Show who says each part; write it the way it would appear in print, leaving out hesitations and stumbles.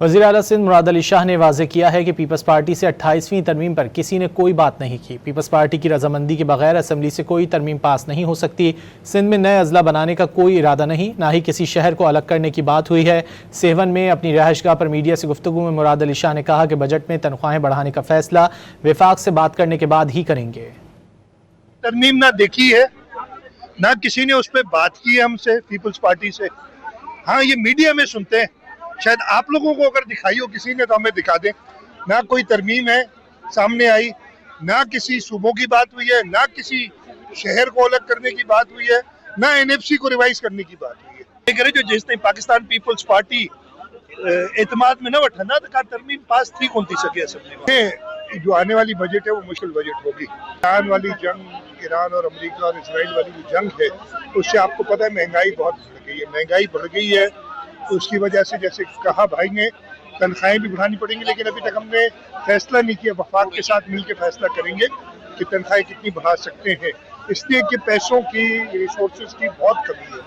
Speaker 1: وزیر اعلیٰ سندھ مراد علی شاہ نے واضح کیا ہے کہ پیپلز پارٹی سے 28ویں ترمیم پر کسی نے کوئی بات نہیں کی۔ پیپلز پارٹی کی رضامندی کے بغیر اسمبلی سے کوئی ترمیم پاس نہیں ہو سکتی۔ سندھ میں نئے اضلاع بنانے کا کوئی ارادہ نہیں، نہ ہی کسی شہر کو الگ کرنے کی بات ہوئی ہے۔ سیون میں اپنی رہائش گاہ پر میڈیا سے گفتگو میں مراد علی شاہ نے کہا کہ بجٹ میں تنخواہیں بڑھانے کا فیصلہ وفاق سے بات کرنے کے بعد ہی کریں گے۔
Speaker 2: ترمیم نہ دیکھی ہے، نہ کسی نے اس پہ بات کی ہے ہم سے پیپلز پارٹی سے۔ ہاں یہ میڈیا میں سنتے ہیں، شاید آپ لوگوں کو اگر دکھائی ہو کسی نے تو ہمیں دکھا دیں۔ نہ کوئی ترمیم ہے سامنے آئی، نہ کسی صوبوں کی بات ہوئی ہے، نہ کسی شہر کو الگ کرنے کی بات ہوئی ہے، نہ NFC کو ریوائز کرنے کی بات ہوئی ہے۔ جو جس نے پاکستان پیپلز پارٹی اعتماد میں نہ وٹھا نہ کہا ترمیم پاس تھی کون تھی سکے اسمبلی میں۔ جو آنے والی بجٹ ہے وہ مشکل بجٹ ہوگی۔ ایران والی جنگ، ایران اور امریکہ اور اسرائیل والی جو جنگ ہے اس سے آپ کو پتہ ہے مہنگائی بہت بڑھ گئی ہے، مہنگائی بڑھ گئی ہے۔ اس کی وجہ سے جیسے کہا بھائی نے تنخواہیں بھی بڑھانی پڑیں گی، لیکن ابھی تک ہم نے فیصلہ نہیں کیا۔ وفاق کے ساتھ مل کے فیصلہ کریں گے کہ تنخواہیں کتنی بڑھا سکتے ہیں، اس لیے کہ پیسوں کی، ریسورسز کی بہت کمی ہے۔